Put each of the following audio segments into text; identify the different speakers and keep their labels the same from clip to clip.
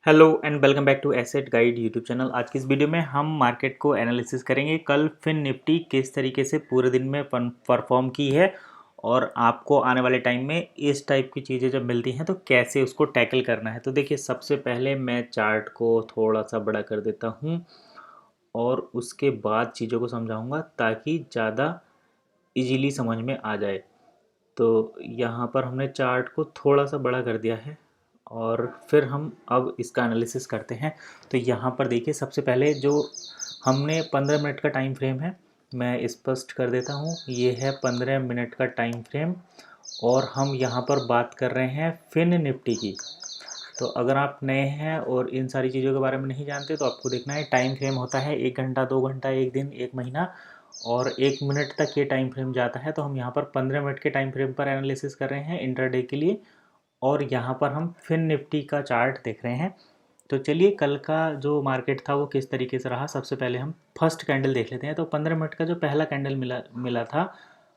Speaker 1: Hello and welcome back to Asset Guide YouTube channel. आज की इस वीडियो में हम मार्केट को एनालिसिस करेंगे। कल फिन निफ्टी किस तरीके से पूरे दिन में परफॉर्म की है और आपको आने वाले टाइम में इस टाइप की चीज़ें जब मिलती हैं तो कैसे उसको टैकल करना है। तो देखिए, सबसे पहले मैं चार्ट को थोड़ा सा बड़ा कर देता हूँ और उसके बाद चीज़ों को समझाऊँगा ताकि ज़्यादा इजीली समझ में आ जाए। तो यहाँ पर हमने चार्ट को थोड़ा सा बड़ा कर दिया है और फिर हम अब इसका एनालिसिस करते हैं। तो यहाँ पर देखिए, सबसे पहले जो हमने 15 मिनट का टाइम फ्रेम है, मैं स्पष्ट कर देता हूँ। ये है 15 मिनट का टाइम फ्रेम और हम यहाँ पर बात कर रहे हैं फिन निफ्टी की। तो अगर आप नए हैं और इन सारी चीज़ों के बारे में नहीं जानते तो आपको देखना है। टाइम फ्रेम होता है 1 घंटा, 2 घंटा, 1 दिन, 1 महीना और 1 मिनट तक ये टाइम फ्रेम जाता है। तो हम यहाँ पर 15 मिनट के टाइम फ्रेम पर एनालिसिस कर रहे हैं इंट्राडे के लिए और यहाँ पर हम फिन निफ्टी का चार्ट देख रहे हैं। तो चलिए, कल का जो मार्केट था वो किस तरीके से रहा, सबसे पहले हम फर्स्ट कैंडल देख लेते हैं। तो 15 मिनट का जो पहला कैंडल मिला मिला था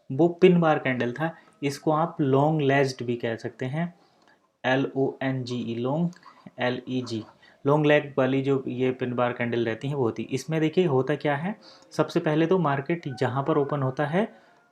Speaker 1: वो पिन बार कैंडल था। इसको आप लॉन्ग लेग्ड भी कह सकते हैं, LONGE, long, LEG, long leg वाली जो ये पिन बार कैंडल रहती हैं वो होती। इसमें देखिए होता क्या है, सबसे पहले तो मार्केट जहाँ पर ओपन होता है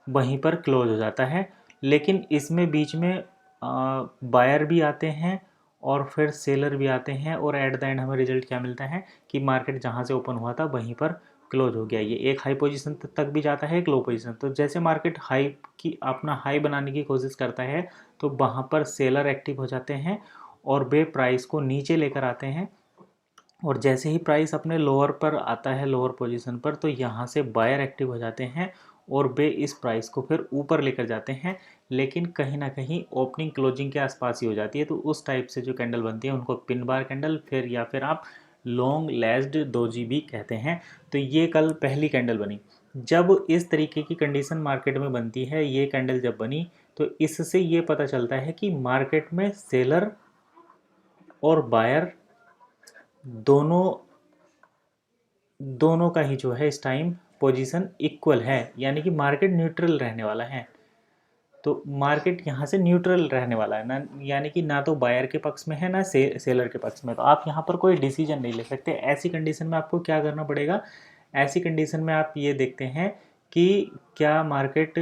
Speaker 1: वहीं पर क्लोज हो जाता है, लेकिन इसमें बीच में बायर भी आते हैं और फिर सेलर भी आते हैं और एट द एंड हमें रिजल्ट क्या मिलता है कि मार्केट जहाँ से ओपन हुआ था वहीं पर क्लोज हो गया। ये एक हाई पोजीशन तक भी जाता है, एक लो पोजीशन। तो जैसे मार्केट हाई की अपना हाई बनाने की कोशिश करता है तो वहाँ पर सेलर एक्टिव हो जाते हैं और वे प्राइस को नीचे लेकर आते हैं और जैसे ही प्राइस अपने लोअर पर आता है, लोअर पोजीशन पर, तो यहाँ से बायर एक्टिव हो जाते हैं और वे इस प्राइस को फिर ऊपर लेकर जाते हैं, लेकिन कहीं ना कहीं ओपनिंग क्लोजिंग के आसपास ही हो जाती है। तो उस टाइप से जो कैंडल बनती है उनको पिन बार कैंडल फिर या फिर आप लॉन्ग लेस्ड दोजी भी कहते हैं। तो ये कल पहली कैंडल बनी। जब इस तरीके की कंडीशन मार्केट में बनती है, ये कैंडल जब बनी, तो इससे ये पता चलता है कि मार्केट में सेलर और बायर दोनों दोनों का ही जो है इस टाइम पोजीशन इक्वल है, यानी कि मार्केट न्यूट्रल रहने वाला है। तो मार्केट यहाँ से न्यूट्रल रहने वाला है ना, यानी कि ना तो बायर के पक्ष में है ना सेलर के पक्ष में। तो आप यहाँ पर कोई डिसीजन नहीं ले सकते। ऐसी कंडीशन में आपको क्या करना पड़ेगा, ऐसी कंडीशन में आप ये देखते हैं कि क्या मार्केट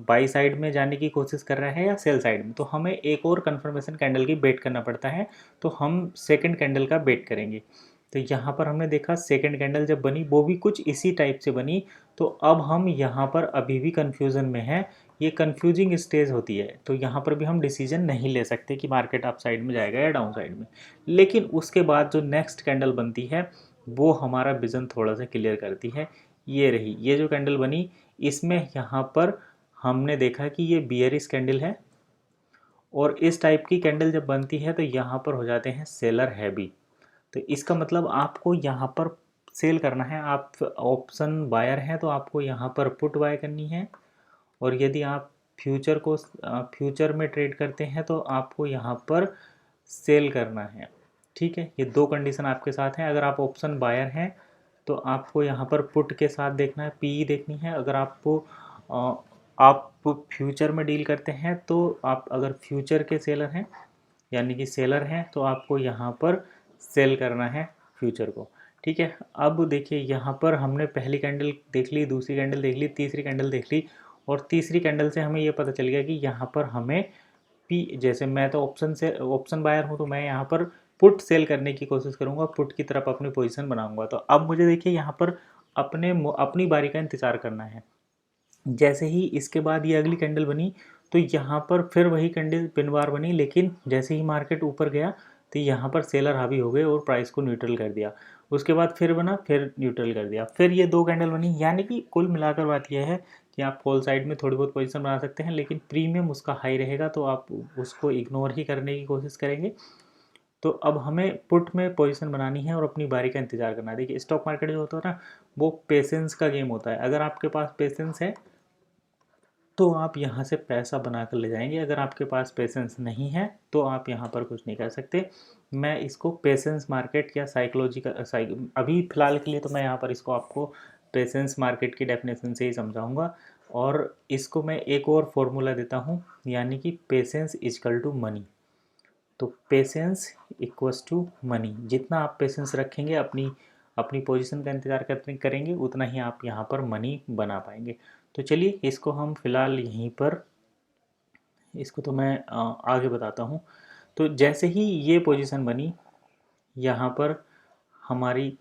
Speaker 1: बाई साइड में जाने की कोशिश कर रहा है या सेल साइड में। तो हमें एक और कंफर्मेशन कैंडल की वेट करना पड़ता है, तो हम सेकंड कैंडल का वेट करेंगे। तो यहाँ पर हमने देखा सेकंड कैंडल जब बनी वो भी कुछ इसी टाइप से बनी। तो अब हम यहाँ पर अभी भी कंफ्यूजन में हैं, ये कंफ्यूजिंग स्टेज होती है। तो यहाँ पर भी हम डिसीजन नहीं ले सकते कि मार्केट अप साइड में जाएगा या डाउन साइड में। लेकिन उसके बाद जो नेक्स्ट कैंडल बनती है वो हमारा विज़न थोड़ा सा क्लियर करती है। ये रही, ये जो कैंडल बनी, इसमें यहाँ पर हमने देखा कि ये बियरिश कैंडल है और इस टाइप की कैंडल जब बनती है तो यहाँ पर हो जाते हैं सेलर हैवी। तो इसका मतलब आपको यहाँ पर सेल करना है। आप ऑप्शन बायर हैं तो आपको यहाँ पर पुट बाय करनी है और यदि आप फ्यूचर में ट्रेड करते हैं तो आपको यहाँ पर सेल करना है। ठीक है, ये दो कंडीशन आपके साथ हैं। अगर आप ऑप्शन बायर हैं तो आपको यहाँ पर पुट के साथ देखना है, पीई देखनी है। अगर आपको आप फ्यूचर में डील करते हैं तो आप अगर फ्यूचर के सेलर हैं यानी कि सेलर हैं तो आपको यहाँ पर सेल करना है फ्यूचर को। ठीक है, अब देखिए यहाँ पर हमने पहली कैंडल देख ली, दूसरी कैंडल देख ली, तीसरी कैंडल देख ली और तीसरी कैंडल से हमें ये पता चल गया कि यहाँ पर हमें पी, जैसे मैं तो ऑप्शन बायर हूँ तो मैं यहाँ पर पुट सेल करने की कोशिश करूँगा, पुट की तरफ अपनी पोजीशन बनाऊँगा। तो अब मुझे देखिए यहाँ पर अपनी बारी का इंतज़ार करना है। जैसे ही इसके बाद ये अगली कैंडल बनी तो यहाँ पर फिर वही कैंडल पिन बार बनी, लेकिन जैसे ही मार्केट ऊपर गया तो यहाँ पर सेलर हावी हो गए और प्राइस को न्यूट्रल कर दिया। उसके बाद फिर बना, फिर न्यूट्रल कर दिया, फिर ये दो कैंडल बनी। यानी कि कुल मिलाकर बात यह है कि आप फॉल साइड में थोड़ी बहुत पोजीशन बना सकते हैं, लेकिन प्रीमियम उसका हाई रहेगा तो आप उसको इग्नोर ही करने की कोशिश करेंगे। तो अब हमें पुट में पोजीशन बनानी है और अपनी बारी का इंतजार करना है। देखिए, स्टॉक मार्केट जो होता है ना, वो पेशेंस का गेम होता है। अगर आपके पास पेशेंस है तो आप यहाँ से पैसा बना कर ले जाएंगे, अगर आपके पास पेशेंस नहीं है तो आप यहाँ पर कुछ नहीं कर सकते। मैं इसको पेशेंस मार्केट या साइकोलॉजी का अभी फ़िलहाल के लिए तो मैं यहाँ पर इसको आपको पेशेंस मार्केट की डेफिनेशन से ही समझाऊंगा और इसको मैं एक और फॉर्मूला देता हूँ, यानी कि पेशेंस इजकल टू मनी। तो पेशेंस इक्वल्स टू मनी, जितना आप पेशेंस रखेंगे अपनी पोजीशन का इंतज़ार करेंगे उतना ही आप यहाँ पर मनी बना पाएंगे। तो चलिए इसको हम फिलहाल यहीं पर, इसको तो मैं आगे बताता हूँ। तो जैसे ही ये पोजीशन बनी, यहाँ पर हमारी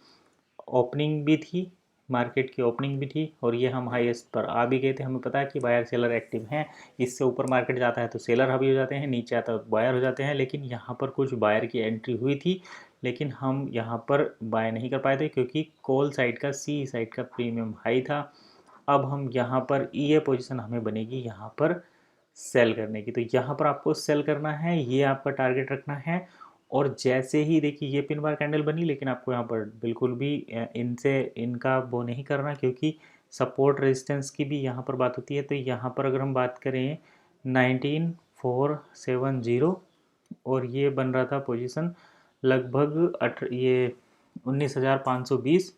Speaker 1: ओपनिंग भी थी, मार्केट की ओपनिंग भी थी, और ये हम हाईएस्ट पर आ भी गए थे। हमें पता है कि बायर सेलर एक्टिव हैं, इससे ऊपर मार्केट जाता है तो सेलर हावी हो जाते हैं, नीचे आता है तो बायर हो जाते हैं। लेकिन यहाँ पर कुछ बायर की एंट्री हुई थी, लेकिन हम यहाँ पर बाय नहीं कर पाए थे क्योंकि कॉल साइड का सी साइड का प्रीमियम हाई था। अब हम यहाँ पर ये पोजीशन हमें बनेगी यहाँ पर सेल करने की, तो यहाँ पर आपको सेल करना है, ये आपका टारगेट रखना है। और जैसे ही देखिए ये पिन बार कैंडल बनी, लेकिन आपको यहाँ पर बिल्कुल भी इनका वो नहीं करना, क्योंकि सपोर्ट रेजिस्टेंस की भी यहाँ पर बात होती है। तो यहाँ पर अगर हम बात करें 19470, और ये बन रहा था पोजीशन लगभग ये 19,520,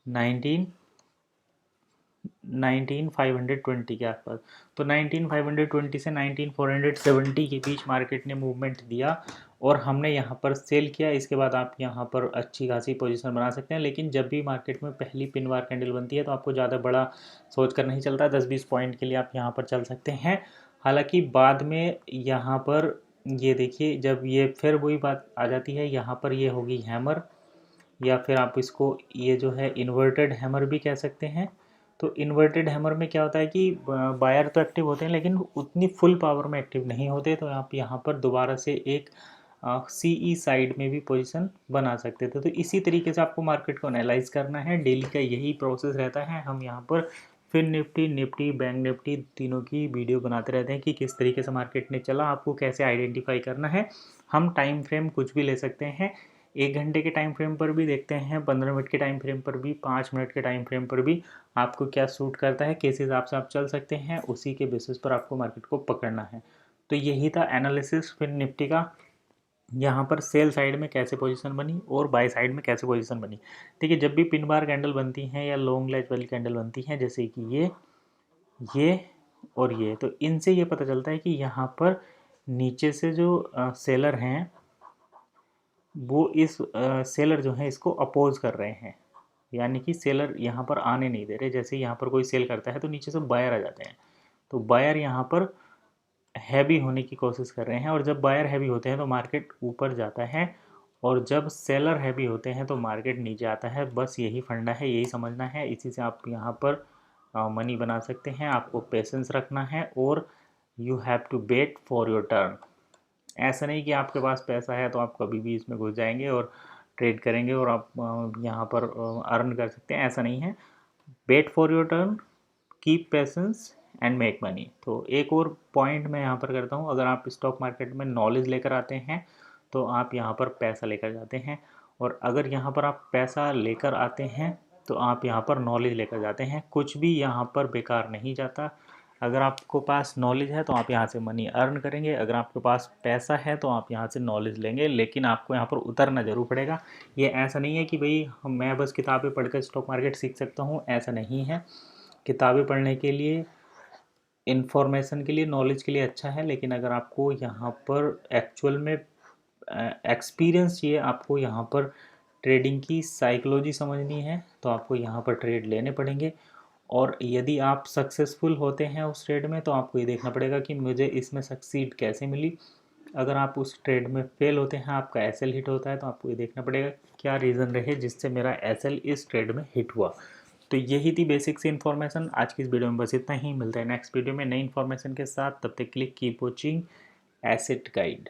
Speaker 1: 19,520 के आसपास। तो 19,520 से 19,470 के बीच मार्केट ने मूवमेंट दिया और हमने यहाँ पर सेल किया। इसके बाद आप यहाँ पर अच्छी खासी पोजीशन बना सकते हैं। लेकिन जब भी मार्केट में पहली पिन बार कैंडल बनती है तो आपको ज़्यादा बड़ा सोच कर नहीं चलता, 10-20 पॉइंट के लिए आप यहाँ पर चल सकते हैं। हालांकि बाद में यहाँ पर ये देखिए, जब ये फिर वही बात आ जाती है, यहाँ पर ये होगी हैमर, या फिर आप इसको ये जो है इन्वर्टेड हैमर भी कह सकते हैं। तो इन्वर्टेड हैमर में क्या होता है कि बायर तो एक्टिव होते हैं लेकिन उतनी फुल पावर में एक्टिव नहीं होते, तो आप यहाँ पर दोबारा से एक सीई साइड में भी पोजीशन बना सकते थे। तो इसी तरीके से आपको मार्केट को एनालाइज करना है, डेली का यही प्रोसेस रहता है। हम यहाँ पर फिर निफ्टी बैंक निफ्टी तीनों की वीडियो बनाते रहते हैं कि किस तरीके से मार्केट ने चला, आपको कैसे आइडेंटिफाई करना है। हम टाइम फ्रेम कुछ भी ले सकते हैं, 1 घंटे के टाइम फ्रेम पर भी देखते हैं, 15 मिनट के टाइम फ्रेम पर भी, 5 मिनट के टाइम फ्रेम पर भी। आपको क्या सूट करता है, किस हिसाब से आप चल सकते हैं, उसी के बेसिस पर आपको मार्केट को पकड़ना है। तो यही था एनालिसिस फिर निफ्टी का, यहाँ पर सेल साइड में कैसे पोजीशन बनी और बाय साइड में कैसे पोजीशन बनी। देखिए जब भी पिन बार कैंडल बनती हैं या लॉन्ग लेज वाली कैंडल बनती हैं, जैसे कि ये और ये, तो इनसे ये पता चलता है कि यहाँ पर नीचे से जो सेलर हैं वो इस सेलर जो है इसको अपोज कर रहे हैं, यानी कि सेलर यहाँ पर आने नहीं दे रहे। जैसे यहाँ पर कोई सेल करता है तो नीचे से बायर आ जाते हैं, तो बायर यहाँ पर हैवी होने की कोशिश कर रहे हैं, और जब बायर हैवी होते हैं तो मार्केट ऊपर जाता है, और जब सेलर हैवी होते हैं तो मार्केट नीचे आता है। बस यही फंडा है, यही समझना है। इसी से आप यहाँ पर मनी बना सकते हैं। आपको पेशेंस रखना है और you have to wait for your turn. ऐसा नहीं कि आपके पास पैसा है तो आप कभी भी इसमें घुस जाएंगे और ट्रेड करेंगे और आप यहाँ पर अर्न कर सकते हैं, ऐसा नहीं है। Wait for your turn, keep patience and make money. तो एक और पॉइंट मैं यहाँ पर करता हूँ, अगर आप स्टॉक मार्केट में नॉलेज लेकर आते हैं तो आप यहाँ पर पैसा लेकर जाते हैं, और अगर यहाँ पर आप पैसा लेकर आते हैं तो आप यहाँ पर नॉलेज लेकर जाते हैं। कुछ भी यहाँ पर बेकार नहीं जाता। अगर आपको पास नॉलेज है तो आप यहाँ से मनी अर्न करेंगे, अगर आपके पास पैसा है तो आप यहाँ से नॉलेज लेंगे, लेकिन आपको यहाँ पर उतरना ज़रूर पड़ेगा। ये ऐसा नहीं है कि भाई मैं बस किताबें पढ़कर स्टॉक मार्केट सीख सकता हूँ, ऐसा नहीं है। किताबें पढ़ने के लिए, इन्फॉर्मेशन के लिए, नॉलेज के लिए अच्छा है, लेकिन अगर आपको यहाँ पर एक्चुअल में एक्सपीरियंस चाहिए, आपको यहाँ पर ट्रेडिंग की साइकोलॉजी समझनी है, तो आपको यहाँ पर ट्रेड लेने पड़ेंगे। और यदि आप सक्सेसफुल होते हैं उस ट्रेड में तो आपको ये देखना पड़ेगा कि मुझे इसमें सक्सीड कैसे मिली। अगर आप उस ट्रेड में फेल होते हैं, आपका एसएल हिट होता है, तो आपको ये देखना पड़ेगा क्या रीज़न रहे जिससे मेरा एसएल इस ट्रेड में हिट हुआ। तो यही थी बेसिक सी इन्फॉर्मेशन। आज की इस वीडियो में बस इतना ही। मिलता है नेक्स्ट वीडियो में नई इन्फॉर्मेशन के साथ। तब तक के लिए कीप वॉचिंग एसेट गाइड।